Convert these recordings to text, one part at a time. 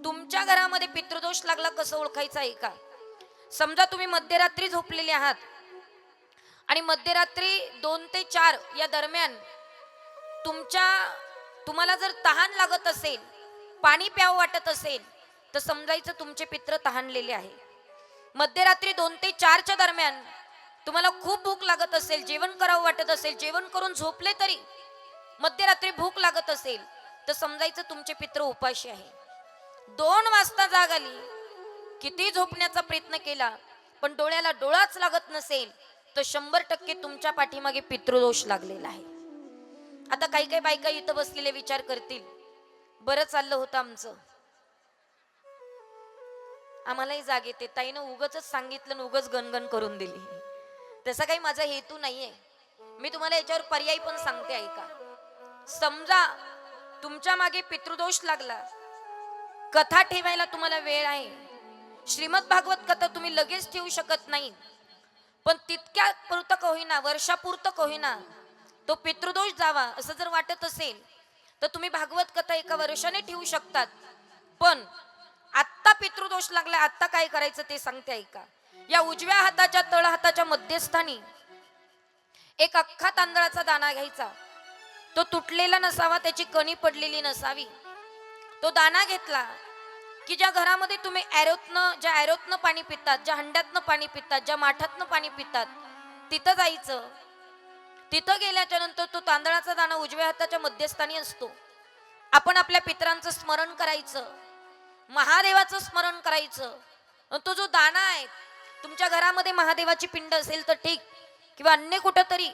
तुमच्या घरामध्ये पितृदोष लागला कसं ओळखायचं आहे का? समजा तुम्ही मध्यरात्री झोपलेले आहात आणि मध्यरात्री 2 ते 4 या दरम्यान तुम्हाला जर तहान लागत असेल, पाणी प्यावं वाटत असेल, तर समजायचं तुमचे पित्र तहानलेले आहे. मध्यरात्री 2 ते 4च्या दरम्यान तुम्हाला खूप भूक लागत असेल, जेवण करावं वाटत असेल, जेवण करून झोपले तरी मध्यरात्री भूक लागत असेल, तर समजायचं तुमचे पित्र उपाशी आहे. 2 वाजता जाग आली, किती झोपण्याचा प्रयत्न केला पण डोळ्याला डोळाच लागत नसेल, तर 100% तुमच्या पाठीमागे पितृदोष लागलेला आहे. आता काही काही बायका इथं बसलेले विचार करतील, बरं चाललं होतं आमचं, आम्हालाही जाग येते, ताईनं उगच सांगितलं, उगच गणगण करून दिली. तसा काही माझा हेतू नाहीये. मी तुम्हाला याच्यावर पर्याय पण सांगते, ऐका. समजा तुमच्या मागे पितृदोष लागला, कथा ठेवायला तुम्हाला वेळ आहे, श्रीमद भागवत कथा तुम्ही लगेच ठेवू शकत नाही, पण तितक्या पुरतं का होईना, वर्षापुरतं का होईना तो पितृदोष जावा असं जर वाटत असेल, तर तुम्ही भागवत कथा एका वर्षाने ठेवू शकतात. पण आत्ता पितृदोष लागला, आत्ता काय करायचं ते सांगते, ऐका. या उजव्या हाताच्या तळ हाताच्या मध्यस्थानी एक अख्खा तांदळाचा दाणा घ्यायचा. तो तुटलेला नसावा, त्याची कणी पडलेली नसावी. तो दाणा घेतला की ज्या घरामध्ये तुम्ही ॲरोतनं पाणी पितात, ज्या हंड्यातनं पाणी पितात, ज्या माठातनं पाणी पितात, तिथं जायचं. तिथं गेल्याच्या नंतर तो तांदळाचा दाणा उजव्या हाताच्या मध्यस्थानी असतो. आपण आपल्या पितरांचं स्मरण करायचं, महादेवाचं स्मरण करायचं. तो जो दाणा आहे, तुमच्या घरामध्ये महादेवाची पिंड असेल तर ठीक, किंवा अन्य कुठं तरी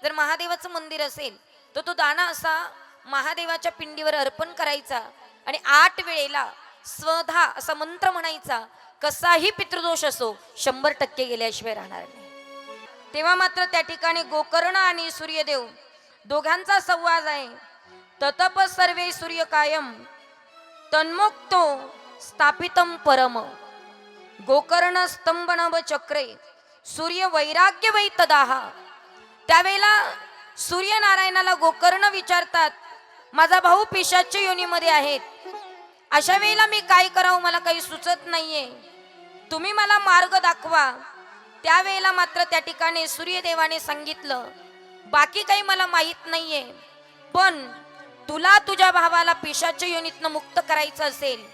जर महादेवाचं मंदिर असेल, तर तो दाणा असा महादेवाच्या पिंडीवर अर्पण करायचा आणि 8 वेळेला स्वधा असा मंत्र म्हणायचा. कसाही पितृदोष असो, 100% गेल्याशिवाय राहणार नाही. तेव्हा मात्र त्या ठिकाणी गोकर्ण आणि सूर्यदेव दोघांचा संवाद आहे. ततप सर्वे सूर्य कायम तन्मुक्तो स्थापितम परम गोकर्ण स्तंभ नभ चक्रे सूर्य वैराग्य वै तदाहा. त्यावेळेला सूर्यनारायणाला गोकर्ण विचारतात, माझा भाऊ पिशाच्य योनीमध्ये आहेत, अशा वेळेला मी काय करावं, मला काही सुचत नाहीये, तुम्ही मला मार्ग दाखवा. त्यावेळेला मात्र त्या ठिकाणी सूर्यदेवाने सांगितलं, बाकी काही मला माहित नाहीये, पण तुला तुझ्या भावाला पिशाच्य योनीतनं मुक्त करायचं असेल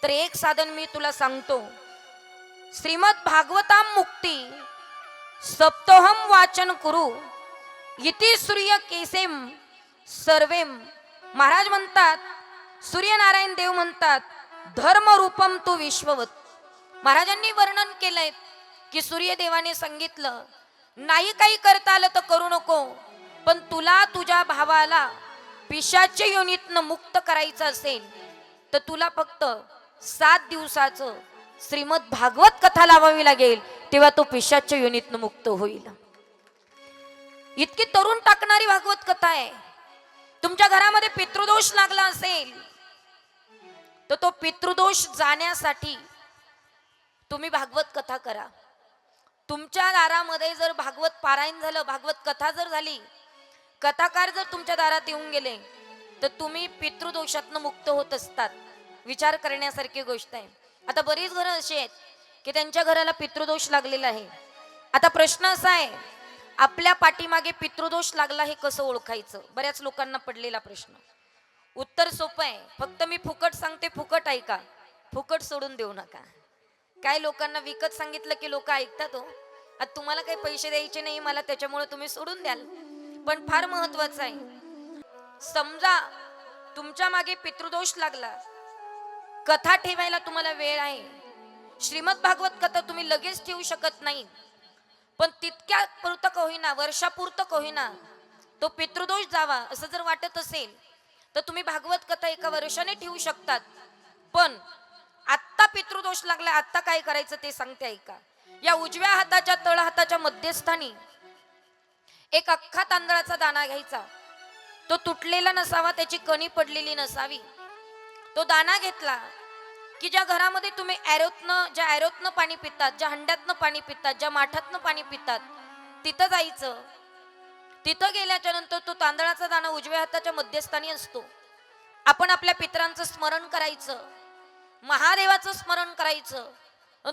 तर एक साधन मी तुला सांगतो. श्रीमद भागवताम मुक्ती सप्तोहम वाचन कुरु इति सूर्य केसेम सर्वेम. महाराज म्हणतात, सूर्यनारायण देव म्हणतात, धर्म रूपम तू विश्ववत. महाराजांनी वर्णन केलंय की सूर्यदेवाने सांगितलं, नाही काही करता आलं तर करू नको, पण तुला तुझ्या भावाला पिशाच्य योनीतनं मुक्त करायचं असेल तर तुला फक्त 7 दिवसाचं श्रीमद भागवत कथा लावावी लागेल, तेव्हा तो पिशाच्य योनीतनं मुक्त होईल. इतकी तरुण टाकणारी भागवत कथा आहे. तुमच्या घरामध्ये पितृदोष लागला असेल तर तो पितृदोष जाण्यासाठी तुम्ही भागवत कथा करा. तुमच्या दारामध्ये जर भागवत पारायण झालं, भागवत कथा जर झाली, कथाकार जर तुमच्या दारात येऊन गेले, तर तुम्ही पितृदोषातनं मुक्त होत असतात. विचार करण्यासारखी गोष्ट आहे. आता बरीच घरं अशी आहेत की त्यांच्या घराला पितृदोष लागलेला आहे. आता प्रश्न असा आहे, आपल्या पाठीमागे पितृदोष लागला हे कसं ओळखायचं? बऱ्याच लोकांना पडलेला प्रश्न. उत्तर सोपं आहे, फक्त मी फुकट सांगते, फुकट ऐका, फुकट सोडून देऊ नका. काय लोकांना विकत सांगितलं की लोक ऐकतात. हो, आता तुम्हाला काही पैसे द्यायचे नाही मला, त्याच्यामुळे तुम्ही सोडून द्याल. पण फार महत्वाचं आहे, समजा तुमच्या मागे पितृदोष लागला, कथा ठेवायला तुम्हाला वेळ आहे, श्रीमद भागवत कथा तुम्ही लगेच ठेवू शकत नाही, पण तितक्या पुरतं का होईना, वर्षापुरतं का होईना तो पितृदोष जावा असं जर वाटत असेल, तर तुम्ही भागवत कथा एका वर्षाने ठेवू शकतात. पण आत्ता पितृदोष लागला, आत्ता काय करायचं ते सांगते, ऐका. या उजव्या हाताच्या तळ हाताच्या मध्यस्थानी एक अख्खा तांदळाचा दाणा घ्यायचा. तो तुटलेला नसावा, त्याची कणी पडलेली नसावी. तो दाणा घेतला की ज्या घरामध्ये तुम्ही ॲरोतनं पाणी पितात, ज्या हंड्यातनं पाणी पितात, ज्या माठातनं पाणी पितात, तिथं जायचं. तिथं गेल्याच्या नंतर तो तांदळाचा दाणा उजव्या हाताच्या मध्यस्थानी असतो. आपण आपल्या पितरांचं स्मरण करायचं, महादेवाचं स्मरण करायचं.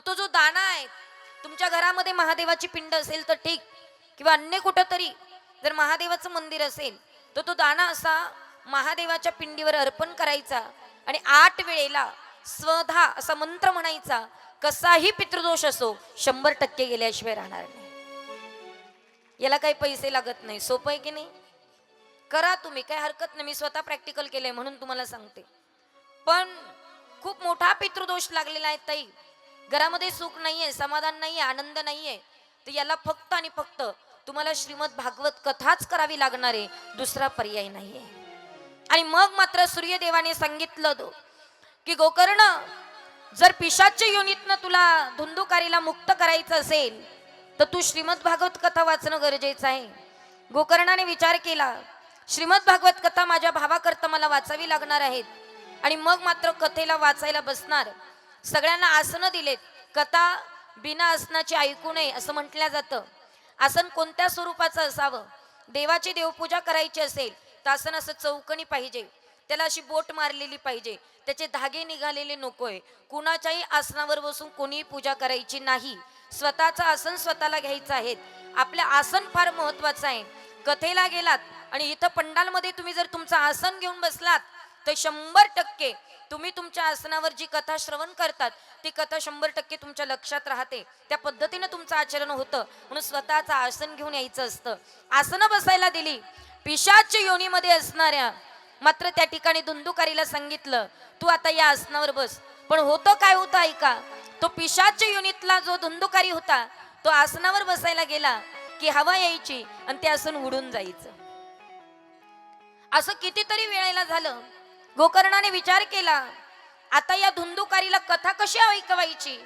तो जो दाना आहे, तुमच्या घरामध्ये महादेवाची पिंड असेल तर ठीक, किंवा अन्य कुठं तरी जर महादेवाचं मंदिर असेल तर तो दाना असा महादेवाच्या पिंडीवर अर्पण करायचा आणि 8 वेळेला स्वधा असा मंत्र म्हणायचा. कसाही पितृदोष असो 100% गेल्याशिवाय राहणार नाही. याला काही पैसे लागत नाही, सोपं आहे की नाही? करा तुम्ही, काही हरकत नाही. मी स्वतः प्रॅक्टिकल केलंय म्हणून तुम्हाला सांगते. पण खूप मोठा पितृदोष लागलेला आहे ताई, घरामध्ये सुख नाहीये, समाधान नाहीये, आनंद नाहीये, तर याला फक्त आणि फक्त तुम्हाला श्रीमद भागवत कथाच करावी लागणार आहे, दुसरा पर्याय नाहीये. आणि मग मात्र सूर्यदेवाने सांगितलं की गोकर्ण, जर पिशाच्य योनीतनं तुला धुंदुकारीला मुक्त करायचं असेल तर तू श्रीमद भागवत कथा वाचणं गरजेचं आहे. गोकर्णाने विचार केला, श्रीमद भागवत कथा माझ्या भावाकरता मला वाचावी लागणार आहेत. आणि मग मात्र कथेला वाचायला बसणार. सगळ्यांना आसनं दिलेत. कथा बिना आसनाची ऐकू नये असं म्हटलं जातं. आसन कोणत्या स्वरूपाचं असावं? देवाची देवपूजा करायची असेल तर आसन असं चौकणी पाहिजे, त्याला अशी बोट मारलेली पाहिजे, त्याचे धागे निघालेले नकोय. कुणाच्याही आसनावर बसून कोणीही पूजा करायची नाही. स्वतःचं आसन स्वतःला घ्यायचं आहे. आपलं आसन फार महत्वाचं आहे. कथेला गेलात आणि इथं पंडालमध्ये तुम्ही जर तुमचं आसन घेऊन बसलात तर 100% तुम्ही तुमच्या आसनावर जी कथा श्रवण करतात ती कथा 100% तुमच्या लक्षात राहते. त्या पद्धतीने तुमचं आचरण होतं. म्हणून स्वतःचं आसन घेऊन यायचं असतं. आसनं बसायला दिली. पिशाच्य योनीमध्ये असणाऱ्या मात्र त्या ठिकाणी धुंदुकारीला सांगितलं, तू आता या आसनावर बस. पण होतं काय होतं ऐका, तो पिशाच्य योनीतला जो धुंदुकारी होता तो आसनावर बसायला गेला की हवा यायची आणि ते आसन उडून जायचं. असं कितीतरी वेळेला झालं. गोकर्णाने विचार केला, आता या धुंदुकारीला कथा कशी ऐकवायची?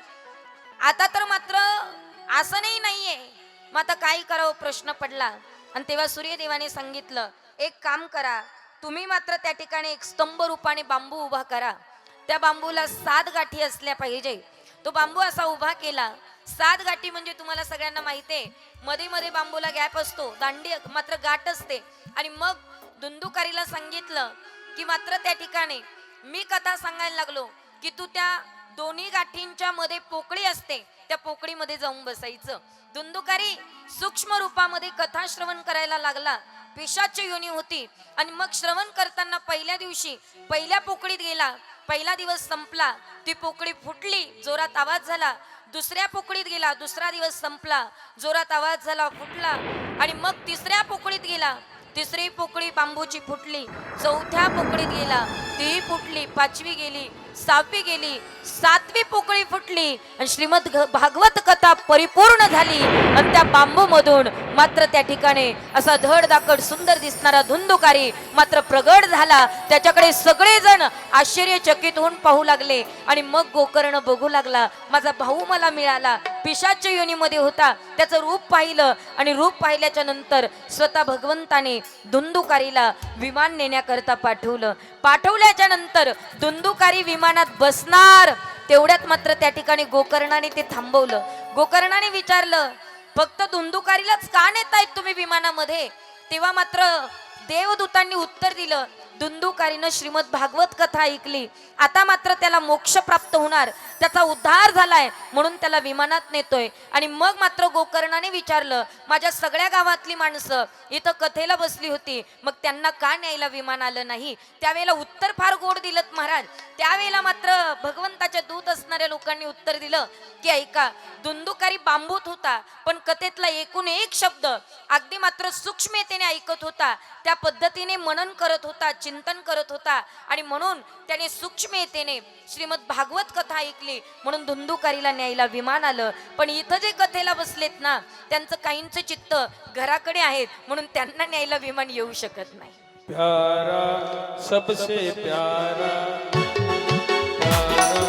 आता तर मात्र आसनही नाहीये, मग आता काय करावं प्रश्न पडला. आणि तेव्हा सूर्यदेवाने सांगितलं, एक काम करा, तुम्ही मात्र त्या ठिकाणी एक स्तंभ रूपाने बांबू उभा करा. त्या बांबूला 7 गाठी असल्या पाहिजे. तो बांबू असा उभा केला. 7 गाठी म्हणजे तुम्हाला सगळ्यांना माहिती आहे, मध्ये मध्ये बांबूला गॅप असतो, दांडी मात्र गाठ असते. आणि मग धुंदुकारीला सांगितलं की मात्र त्या ठिकाणी मी कथा सांगायला लागलो की तू त्या दोन्ही गाठींच्या मध्ये पोकळी असते, त्या पोकळीमध्ये जाऊन बसायचं. धुंदुकारी सूक्ष्म रूपामध्ये कथा श्रवण करायला लागला. पिशाच्य योनी होती. आणि मग श्रवण करताना पहिल्या दिवशी पहिल्या पोकळीत गेला. पहिला दिवस संपला, ती पोकळी फुटली, जोरात आवाज झाला. दुसऱ्या पोकळीत गेला, दुसरा दिवस संपला, जोरात आवाज झाला, फुटला. आणि मग तिसऱ्या पोकळीत गेला, तिसरी पोकळी बांबूची फुटली. चौथ्या पोकळीत गेला, ती फुटली. 5वी गेली, 6वी गेली, 7वी पोकळी फुटली आणि श्रीमद भागवत कथा परिपूर्ण झाली. आणि त्या बांबू मधून मात्र त्या ठिकाणी असा धडधाकड सुंदर दिसणारा धुंदुकारी मात्र प्रगट झाला. त्याच्याकडे सगळेजण आश्चर्यचकित होऊन पाहू लागले. आणि मग गोकर्ण बघू लागला, माझा भाऊ मला मिळाला. पिशाच्य योनीमध्ये होता, त्याचं रूप पाहिलं. आणि रूप पाहिल्याच्या नंतर स्वतः भगवंताने धुंदुकारीला विमान नेण्याकरता पाठवलं. पाठवल्याच्या नंतर धुंदुकारी विमानात बसणार तेवढ्यात मात्र त्या ठिकाणी गोकर्णाने ते थांबवलं. गोकर्णाने विचारलं, फक्त धुंदुकारीलाच का नेतायत तुम्ही विमानामध्ये? तेव्हा मात्र देवदूतांनी उत्तर दिलं, धुंदुकारीनं श्रीमद भागवत कथा ऐकली, आता मात्र त्याला मोक्ष प्राप्त होणार, त्याचा उद्धार झालाय म्हणून त्याला विमानात नेतोय. आणि मग मात्र गोकर्णाने विचारलं, माझ्या सगळ्या गावातली माणसं इथं कथेला बसली होती, मग त्यांना का न्यायला विमान आलं नाही? त्यावेळेला उत्तर फार गोड दिलं महाराज. त्यावेळेला मात्र भगवंताच्या दूत असणाऱ्या लोकांनी उत्तर दिलं की ऐका, धुंदुकारी बांबूत होता पण कथेतला एकूण एक शब्द अगदी मात्र सूक्ष्मतेने ऐकत होता, त्या पद्धतीने मनन करत होता, चिंतन करत होता. आणि म्हणून त्याने सूक्ष्मतेने श्रीमद भागवत कथा ऐकली म्हणून धुंदुकारीला न्यायला विमान आलं. पण इथं जे कथेला बसलेत ना, त्यांचं काहींचं चित्त घराकडे आहेत म्हणून त्यांना न्यायला विमान येऊ शकत नाही. प्यारा सबसे प्यारा